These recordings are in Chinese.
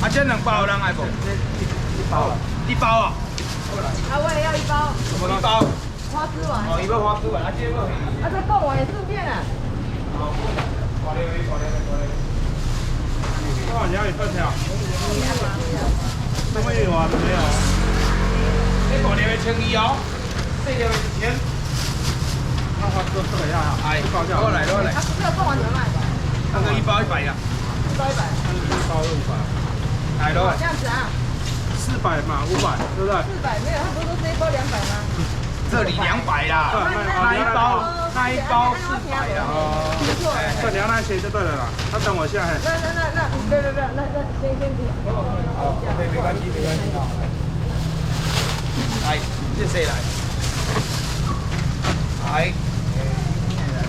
啊，这2包有人爱无？一包了。1包啊？啊，我也要1包。什么1包？花枝丸。哦，伊要花枝丸，啊，这要。啊，这贡丸也顺便啊。好，过来。多少钱一份条？什么有啊？没有。这大条的1200哦，小条的1000。那花枝这个样啊？哎，过来。啊，这个贡丸怎么卖？那个1包100呀。1包100。1包500。来咯。这样子啊400嘛，500，对不对？400没有，他不是说这一包200吗？这里200啦，那一包400啦。哦，这你要那些就对了啦。那等我下嘿。那，先停。好，没关系。来，这谁来？来，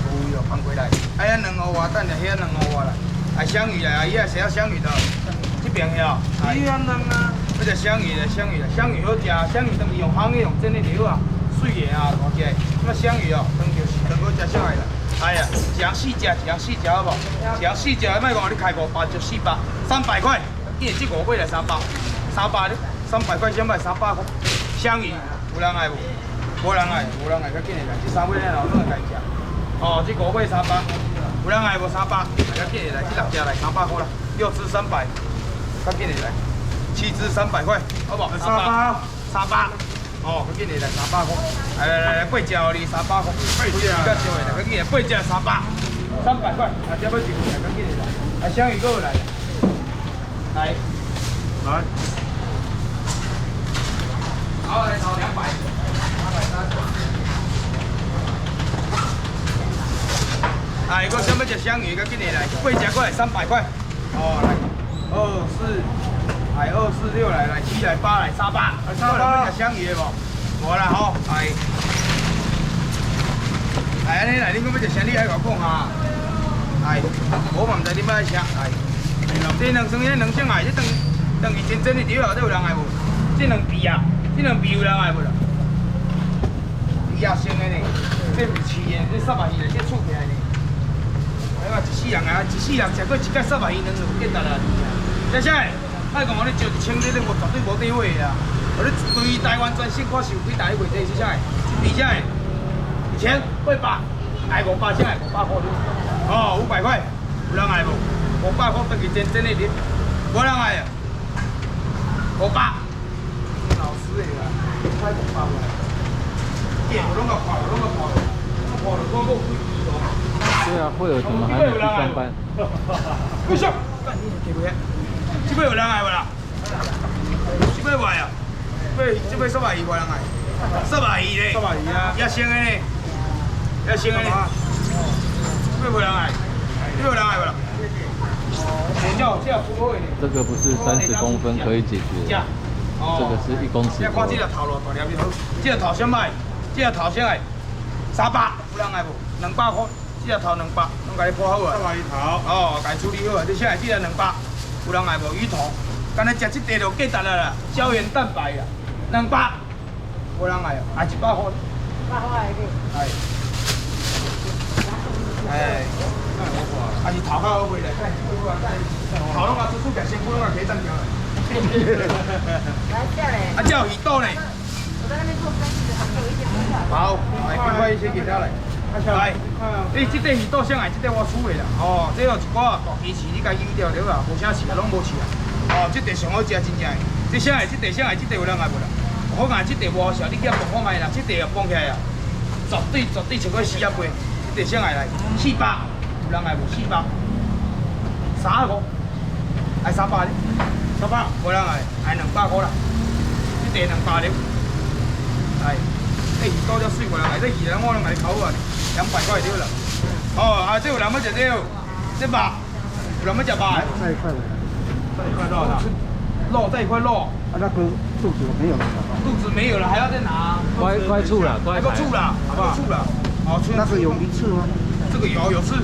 无有放过来。哎呀，2号啊，等下遐2号啊来。哎，香鱼来，伊啊谁要香鱼的？这边遐。一样冷啊。这个香鱼好食，香鱼当时用烘的用蒸的料啊，水的啊，大只。那香鱼哦，当好食啥个啦？哎呀，一人4只好无？一人4只，莫讲你开500就400，300块。今日这5尾来300咧，300块先卖300块。香鱼有人爱无？无人爱，较紧的来，这3尾咱老总来食。哦，这5尾300，有人爱无300？较紧的来，这6只来300块啦，6只300，较紧的来。7只300块，好不好？300，哦，佢今日来300块，来8只哦，你300块，8只，较少的，佢今日8只300块，啊，这要几块？佢今日来，啊，香鱼够来，来，好，来炒200，啊，如果想要食香鱼，佢今日来8只过来300块，哦，来，2、4。来2、4、6来7来8来300，要食香鱼的无？无啦吼，来，安尼来，恁讲要食啥？你爱甲我讲哈。来，我嘛唔知恁要爱啥。来，这2双迄2种爱，这当伊真正的料啊，这有人爱无？这2皮啊，这2皮有人爱无啦？皮啊生的呢，这是饲的，这300鱼的，这厝起来呢。哎呀，一世人啊，一世人食过一摆300鱼，2就简单啦。谢谢。莫讲我咧招1000这我绝对无地位啦！我咧对台湾全省看是有几大咧卖这是啥个？一皮啥个？1000、800，爱500，啥个500块？哦，500块，有人爱无？500块当去真的哩，无人爱啊！500，老师的啦，快500块！店我拢甲跑，跑了多过几亿哦。对啊，会有怎么还没去上班？不行，干你给不起？这尾有人爱无啦？这尾卖啊？这尾300鱼无人爱？300鱼嘞？300鱼啊！也生的呢？也生的呢？这尾无人爱？这尾有人爱无啦？这个不是30公分可以解决的，这个是1公尺。你看这条头咯，大条就好。这条头先卖，这条头先爱300，有人爱无？200块，这条头200，拢甲你破好啊。300鱼头。哦，甲伊处理好啊，你先来这条200。有人爱无鱼头？干那食这块就简单啦，胶原蛋白啦，200，无人爱哦，啊100块。100块的。哎，啊是头较好卖咧，头拢甲出价，身躯拢甲起涨条咧。来这嘞。啊，这有鱼肚呢。我在那边做生意的，他们有一些不晓得。好，来，赶快先给他来。来，你这块鱼肚啥个？这块我处的啦。哦，这有一寡大鱼翅，你家腌掉了啦，无啥翅啊，拢无翅啊。哦，这块上好食，真正的。这啥个？这块啥个？这块有人爱无啦？好讲，这块无好食，你去碰看卖啦。这块又放起来啊，绝对超过400倍。这块啥个来？400，有人爱无？400，3个，爱300咧？300，无人爱，爱200块啦。这块200咧，来。这鱼肚了水，无人爱，这鱼人我拢来烤啊，200块对啦。哦，啊，这有人要食这，这肉，有人要食肉的。这一块的，这一块肉的，肉这一块肉。啊，那个肚子没有了。肚子没有了，还要再拿。快处了，还够处了，好不好？处了。哦，那是有鱼刺吗？这个有刺，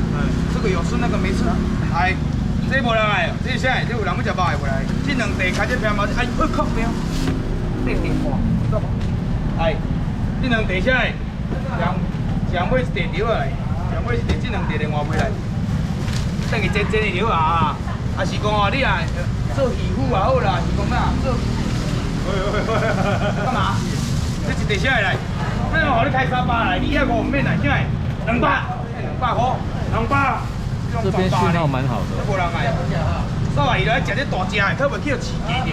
这个有刺，那个没刺。来，这无人爱，这啥？这有人要食肉的无来？这2地开这片嘛，哎，我靠边，这电话，知道不？来。这2地啥个？上尾一地条啊来，上尾一地，这2地另外买来，等于真的条啊。啊是讲哦，你啊，做鱼腐啊好啦，是讲哪做？干嘛？这一地啥来？那我你开300来，你遐5唔免来，啥？200，200块，200。这边讯号蛮好的。无人来。所以来食这大只的，可袂去饲鸡着。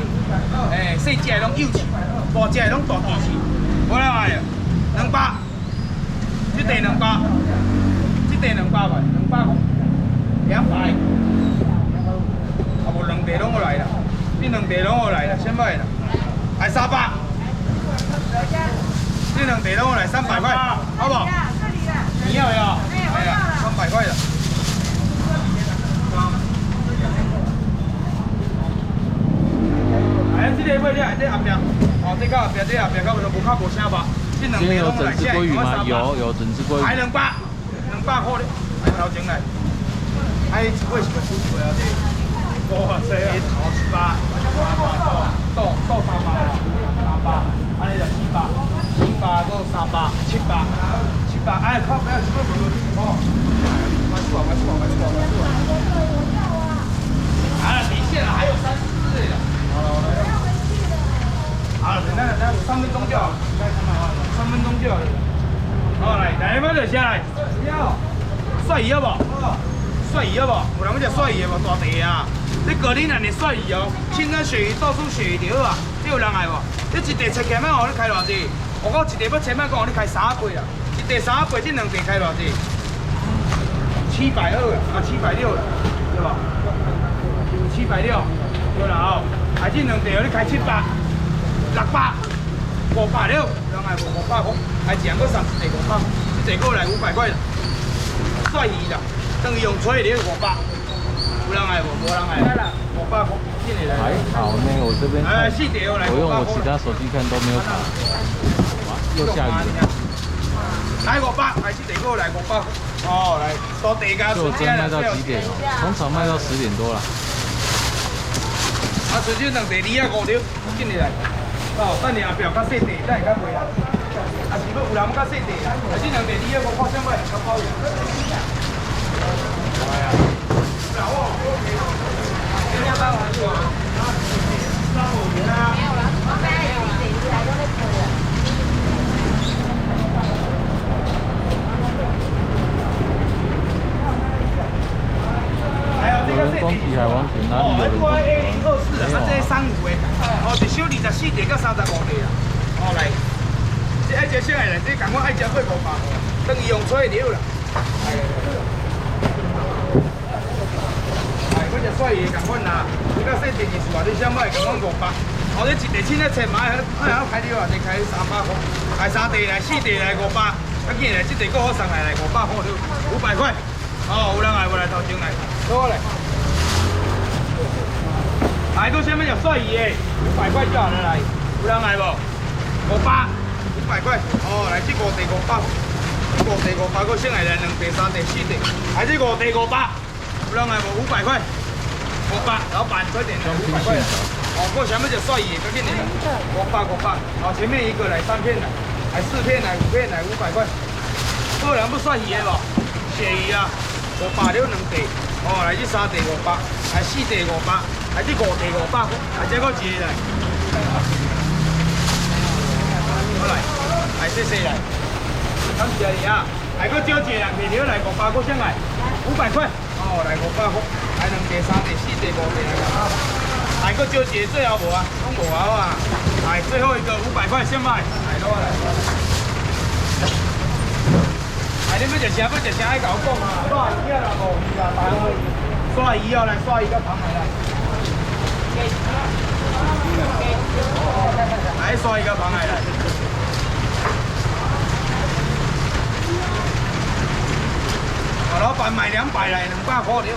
细只的拢幼饲，大只的拢大鸡饲。无人来，200。这地200，这地200块，200块，200。啊无2地拢我来啦，这2地拢我来啦，先买啦，来300。这2地拢我来300块，好不好？你要不要？哎呀，300块的。哎，这个买这后壁，哦，这到后壁，这后壁到无靠无声吧？这2地拢我来，现在有整只鲑鱼。还200块咧，还头前来，还一尾是个出水啊这。哇塞！头700，到300啦，300，安尼就400，400到300，700，哎，靠，不要这个无哦，快出啊，底线了，还有30只的。好了，那3分钟就好了，3分钟就好了。好，来，要就下来，要，帅鱼好不好？帅鱼好不好？有人要食帅鱼无？大地啊！你个人安尼帅鱼哦，清蒸鳕鱼、豆酥鳕鱼就好啊。你有人爱无？你一地切起卖互你开偌济？我讲一地要切卖，讲互你开3倍啦。一地3倍，这2地开偌济？720啊，760啦，对吧？760，对啦哦。啊，这2地互你开700、600、500了，人爱无500块，还一样搁送一地500，一地搁来500块啦。帅鱼啦，等于用吹的500。有人爱无？无人爱。500块，进来。还好呢，我这边看，我用我其他手机看都没有卡。又下雨了。来500，还是地过来500。哦，来多地价。就真卖到几点哦？通常卖到10点多啦。啊，剩这2地2啊5条，进来。哦，等你后壁较细地，等下较贵啦。啊，是要有人较细地啦，啊，这2地2啊5看啥物较包样。哎呀。有人攻击海王群，哪里有人攻击？A024啊，这35的，哦，一小24地到35地啊。哦，来，这爱食啥个来？这共我爱食过500，等于用吹了啦。我食帅鱼共款啦，你较细地是偌你啥物会共我500？哦，你一地凊彩切买，爱晓开了啊，你开300块，来3地来4地来500，啊见来这地够好送来500块了，500块。哦，有人爱无来头前来，好来。来，搁啥物食帅鱼的？500块就好了来，有人爱无？500块。哦，来这5地500，这5地500，搁剩下来2地3地4地，来这5地500，有人爱无？500块。500，老板快点来，500块。哦，搁啥物食帅鱼的？赶紧来，500。好，前面一个来3片来，来4片来5片来500块。个人不帅鱼的无？鳕鱼啊，500了2地。哦，来这3地500，来4地500，来这5地500，来这搁一个来。好来，谢谢来。感谢你啊！来搁少一个人提条来500，搁上来500块。哦，来500块，来2地3地4地5地来500。来搁少一个最后无啊？拢无啊！来最后一个500块，先卖。来攞来。哎，你要食啥？要食啥？爱甲我讲啊！刷鱼啊啦，无鱼啦，白鱼。刷鱼哦，来刷鱼甲螃蟹来。来刷鱼甲螃蟹来。老板买200来，200块了。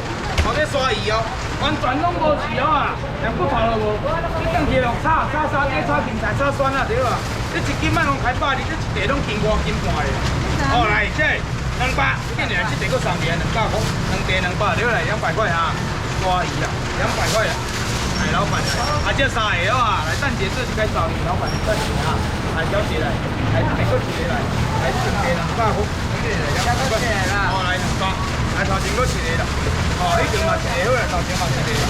哦，这刷鱼哦，完全拢无饲哦啊，连骨头都无。你当起用炒沙爹、炒芹菜、炒酸啊对啊。你一斤卖拢开120，你一地拢斤5斤半的。哦，来这200，今年这地搁3年200块，2地200，了来200块哈。刷鱼啊，200块啊。来，老板来，啊这3个啊，来等下这是该找你老板等下啊，来小姐来，来这个一个来，来2地200块，这个200块，哦来200，来头前搁一个啦，哦已经嘛一个好啦，头前嘛一个啦，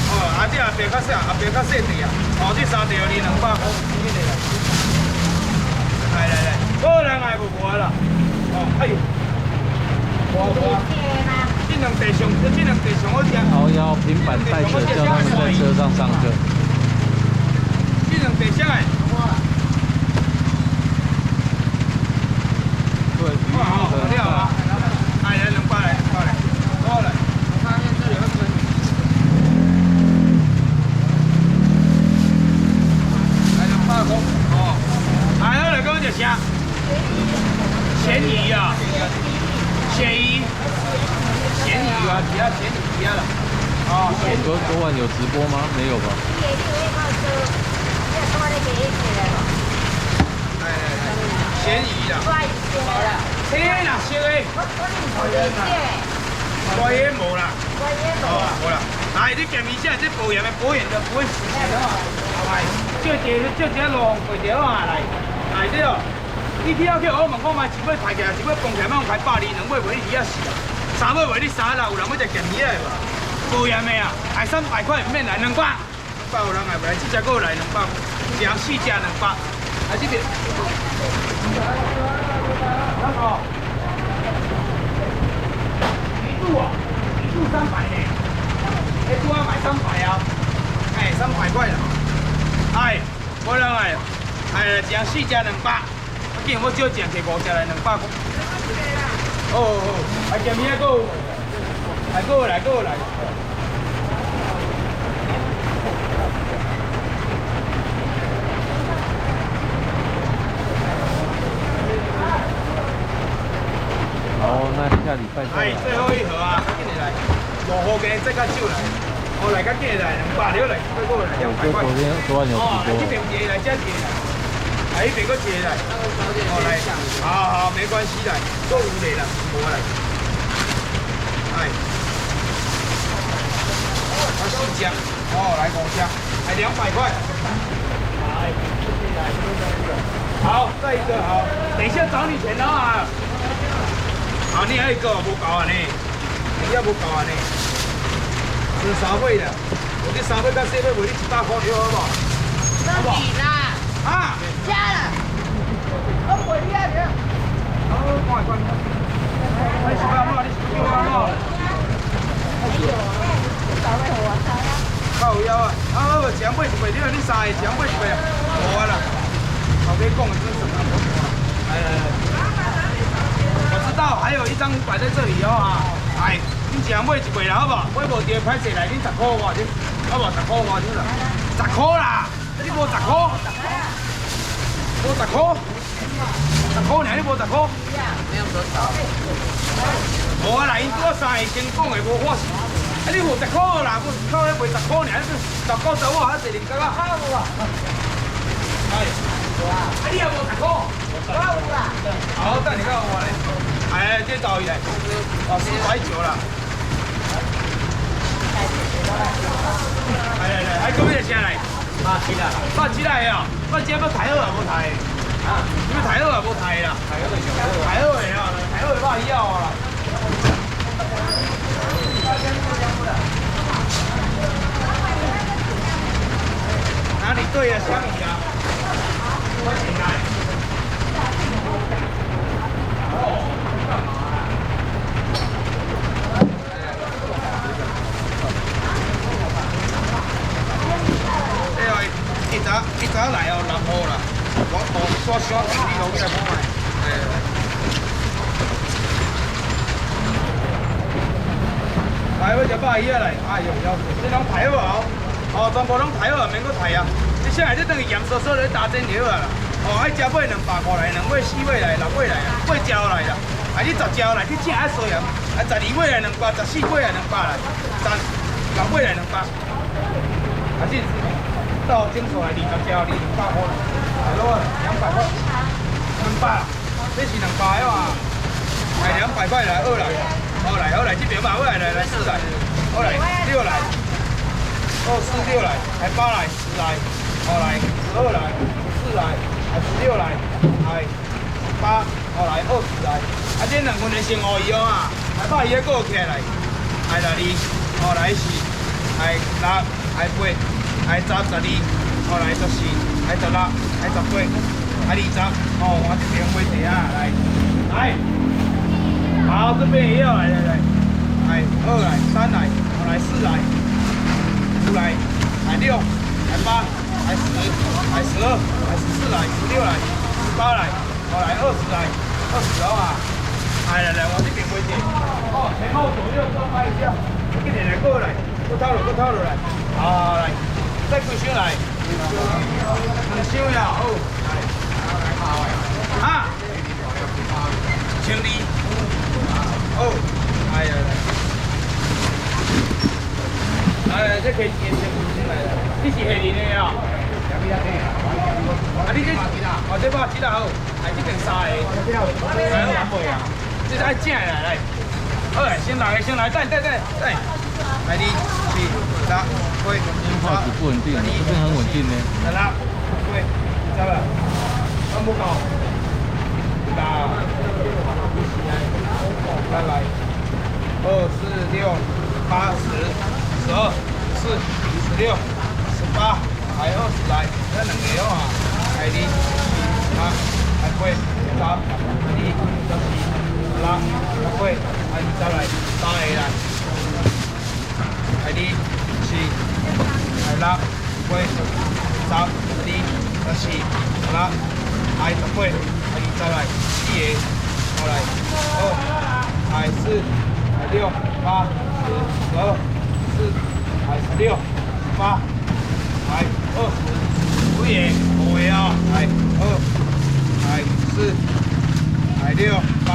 哦啊这后壁较小，后壁较细地啊。哦，这3地哦，200块，这个来。来，好人来无无啦。哦，哎呦，哇！这两地上好吃。然后要平板带着，叫他们在车上上课。这两地上来。对，鱼很大。哎，来200来，过来。我发现这里会坑。来200块。哦。哎，好来，跟我食啥？咸鱼啊。咸鱼啊，其他咸鱼啊啦。哦，昨晚有直播吗？没有吧？来，咸鱼啦。天啦，烧的。大烟无啦。无啦。哎，你咸鱼啥？这保盐的保盐就不会死的嘛。来，叫一个路过条啊来。来对哦。你去我问看卖，一尾抬起来，一尾放起来，卖讲开120，2尾卖你2死啊，3尾卖你3啦，有人要食咸鱼的无？无盐的啊，来300块唔免来200，200有人来，来这只个来200，一人4只200，来这边。那个鱼肚啊，鱼肚300呢，哎，拄啊卖300啊，哎，300块啦，哎，无人来，哎，一人4只200。见我少食摕5只来200块。哦，还咸鱼还够，来。哦，那下礼拜再来。最后一盒啊，赶紧来，5号给这个酒来，来，赶紧来200了来，再过来200块。昨晚有直播。这边接来，这边来。来，一边个接来，来，好，没关系来，够5个啦，过来，哎，我4只，来5只，还200块，好，再一个好，等一下找你钱了啊，好，你还有一个不够啊呢，你要不够啊呢，吃3尾的，我这3尾跟4尾卖你100块，你好不好？到底啦？啊！加了，我回去了。快！你是干嘛？你是叫干嘛？哎呦，早上我猜啊。靠腰啊！我讲买一杯，你3个讲买一杯啊？无啊啦，老爹讲的真是什么？来，我知道还有一张摆在这里哦啊！哎，你讲买一杯啦，好不好？买无碟拍起来，你10块我就，好不好？10块我就啦，10块啦，你无10块？无10块？10块尔，你无10块？没有多少。无啊啦，因拄啊3个先讲的无法事。啊，你无10块啦，我靠，你卖10块尔，你19、15还是2角啊？好无啊？哎，啊你也无10块？我有啦。好，等你看我嘞。哎，这倒伊来。490啦。来，还讲咩声来？87来哦，我今要抬好啊，无抬。啊，你要抬好啊，无抬啦。抬好的啊，抬好的肉要啊啦。哪里对啊，香鱼啊？快点来！哦，干嘛啊？一早来哦，6号啦，我小弟弟拢在买。来，我食饱鱼啊来，哎呦，这拢抬好哦，全部拢抬好，免搁抬啊。你现在这等于盐酥酥咧打针条啊啦。爱食尾200块来，2尾、4尾来，6尾来啊，8只来啦。你10只来，你正爱衰啊。12尾来200，14尾来200来，6尾来200。是。到整出来20只，200块，来咯，200块，200，这是200个啊，来200块来2来，好来这边嘛，来4来，好来6来，4、6来，来8来10来，好来12来14来，来16来，来8，好来20来，这2份的先5euros啊，来把伊个过起来，来2，好来4，来6。来8，来10、12，哦来14，来16，来18，来20，哦，我这边买一下，来，好，这边也要来，来2来3来，哦来4来5来6来8来10来12来14来16来18来，哦来20来20啊，来，我这边买一下，哦前后左右各拍一下，一点来过来，过套路来，好来，再几箱来，2箱呀，好，啊，1200，好，来，这可以先来，你是下年的啊？啊，你这哦，这包几大好？这边3个，来南北啊，这是爱正的来，好来，先6个，先来，等，来2、4、6、8、电话是不稳定，这边很稳定呢。来6、8、10了，都不够，再来2、4、6、8、10、12、14、16、18，来20来，这2个啊，来2、4、8、8、10、11、12、18、20来，3个来，来2、4、来6、8、10、12、14、16、18、20、来4个，好来2、来4、来6、8、10、12、14、来16、18、来20，几个5个啊，来2、来4、来6、8、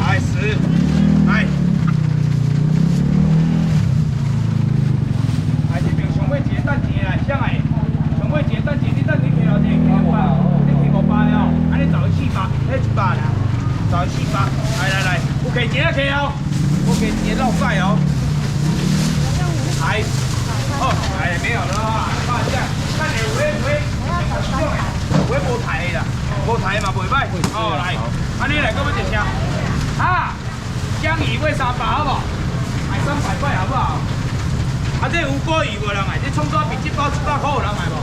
来10，来。这边上尾一个等钱来，啥个？上尾一个等钱，你等你开了这个500，你开500了，安尼找400，迄100啦，找400，来，有开钱啊开哦，有开钱老快哦。来，来没有了啊，看一下，看你有无台啦，无台嘛袂歹，哦来，安尼来搁要一箱，啊，香鱼买300好无？卖300块好不好？啊，这有果鱼无人买？这葱抓饼一包100块有人买无？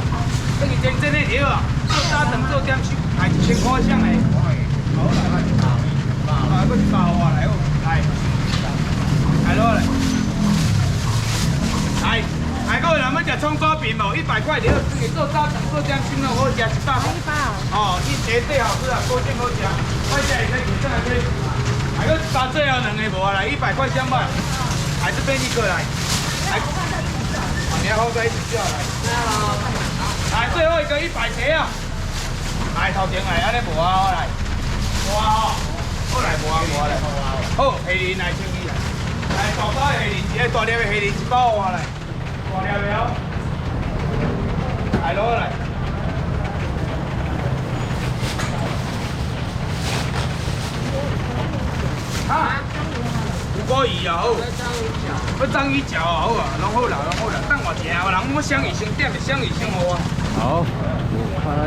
这个真的对啊，做早餐做点心，卖1000块箱的。好来，啊，搁100块来哦，来落来。来，各位人要食葱抓饼无？100块了，自己做早餐做点心咯，好食100块。哦，你绝对好吃啊，高兴好食。我这里可以再来可以。来个3最后2个无啊？来100块箱卖，还是便利客来。来，你要好在一起叫来。来，最后一个100个啊！来，头前来，安尼无啊，来。无啊，好来无啊，来。好，虾仁来12来。来，大包虾仁，一个大粒的虾仁1包外来。大粒的哦。来攞来。啊？有果鱼啊，好。要章鱼脚啊，好啊，拢好啦，等我一下，人要香鱼先点的，香鱼先好啊。好，来，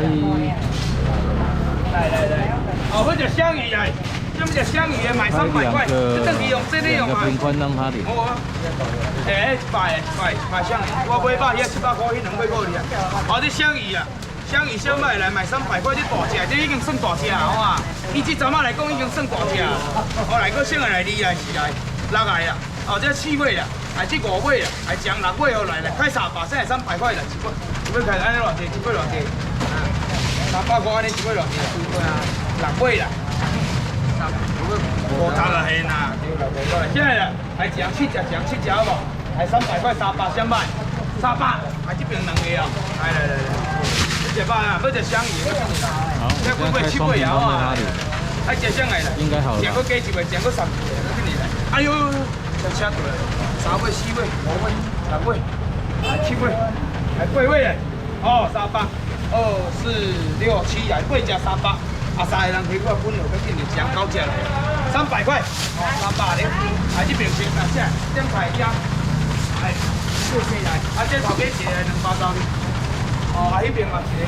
哦，要食香鱼来，要食香鱼的卖300块，这等于用这里用啊。平宽让他点。好啊。100香鱼，我买100，遐100块，迄2块够哩啊。哦，这香鱼啊，香鱼小麦来卖300块，这大只，这已经算大只啊，好啊。以这阵仔来讲，已经算大只啊。好来，搁剩下来2来4来6来啦。哦，这4尾啦，还这5尾啦，还将6尾后来开300，现在300块啦，一尾开安尼偌济，一尾偌济？300块安尼一尾偌济？6尾啦，50啊现啦，现在啦，还将7只好无？还300块300先卖，300，还这边2个啊，来，这100啊，要食香鱼，好，我现在开双平方在哪里？还食上来啦，应该好了。酱搁加1尾，酱搁3尾，哎呦！车过来，3尾、4尾、5尾、6尾、7尾，还8尾嘞！哦，300，2、4、6、7来8只300，啊，3个人提我分落去，紧就将9只来，300块，哦，300咧，啊，这边先拿下，点菜加，来，4来，啊，这头家一个2包走哩，哦，啊，迄边嘛一个，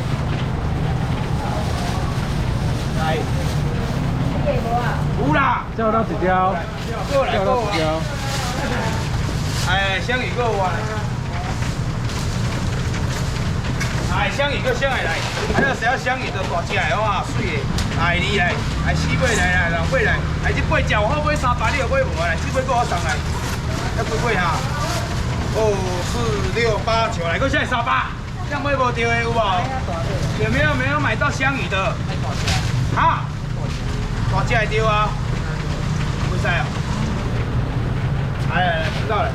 来，有啦，叫到几条？过来，叫到几条？哎，香鱼够啊！来香鱼个香来，还有谁要香鱼的大只的哇，水的，哎你来，哎四尾来，六尾来，哎这八只有好买300，你有买无来？这尾个我送来，要几尾哈？5、4、6、8、9来，个现在300，这买无到的有无？有没有买到香鱼的？哈？大只会到啊？会使啊？来，知道了。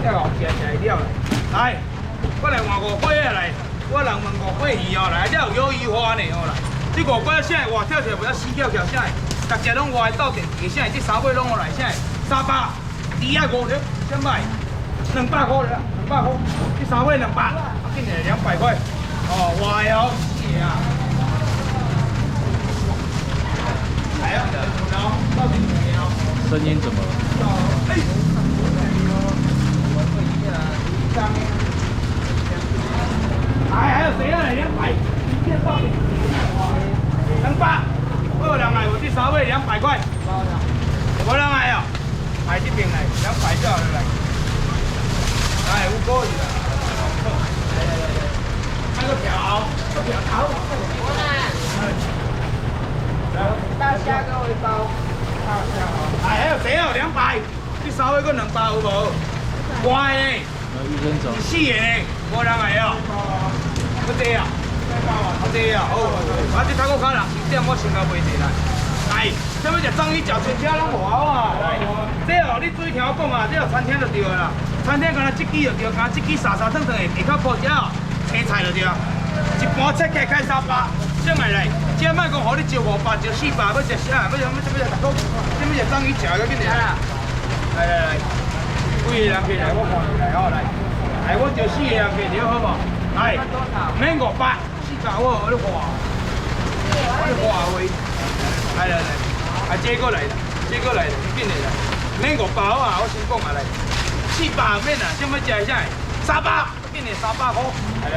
这个吃了了，来，我来换5块啊来，我人问5块鱼哦来，这有鱿鱼花呢哦来，这5块现在活跳起来不要死跳，现在，大家拢活斗阵，现在这3尾拢我来，现在300，第二5条，先卖200块了，200块，这3尾200，今年200块，哦，哇哟，是啊，来啊，到底怎么样？声音怎么了？哎，还有谁啊？200，见到你，200，我有人来，我这3尾200块，无人来哦，来这边来，200就好了来，来5个鱼啦，那个条头，我呢？大虾跟我一包。哎，还有谁哦？200，这3尾个200有无？乖呢。医生走。4个呢，无人来哦。好济啊，好济啊，好。啊，这泰国卡人10点我先甲卖一来。哎，啥物食章鱼脚全车拢无啊！来，这哦，你注意听我讲啊，这哦餐厅就对啦。餐厅敢若一支就对，敢若一支沙沙腾腾的，下较薄只哦，青菜就对。一盘切开开300，上来，这卖讲互你招500，招400，要食啥？要食大哥，这要食章鱼脚个紧点啦。来。几个人起来，我看起来哦来，来我就4个人起来好无？来，免500，400我你花，你花位，来，啊这个来了，紧来啦，免500啊，我先讲啊来，400免啦，什么食啥？300，紧来300块，来，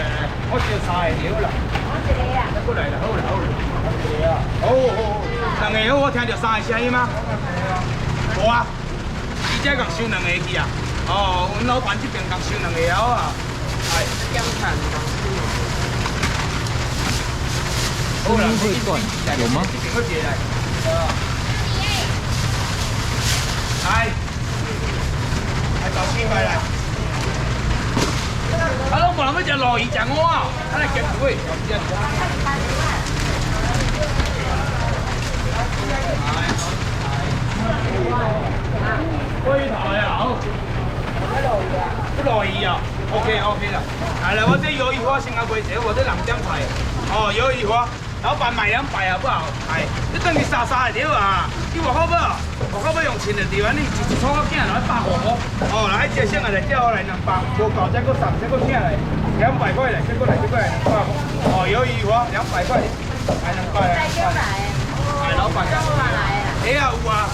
我招3个了啦。我一个啊。过来啦，好啦，一个啊。好，2个好，我听到3个声音吗？无啊。伊只共收2个去啊！哦，阮老板这边共收2个了啊！哎，姜产声音会断，有吗？这边我接来。来，到700来。啊，拢无人要食鲈鱼，食蚵啊！咱来夹一尾，龟头呀，好。鲈鱼啊 ，OK 啦。来，我这鱿鱼花先来卖一个，我这2点菜。哦，鱿鱼花，老板买200好不好？哎，你等于沙沙的对啊，你外口要用钱的对啊，你一撮仔来150块。哦，来这先来叫我来200，无够再搁送，再搁请来200块来，再过来200块。哦，鱿鱼花200块，来200来。来，老板。哎呀，有啊。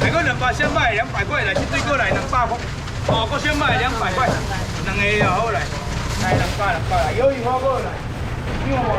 来个200先卖200块来，这对过来200块。哦，我先卖200块，2个又好来，来200来，鱿鱼花过来，因为我。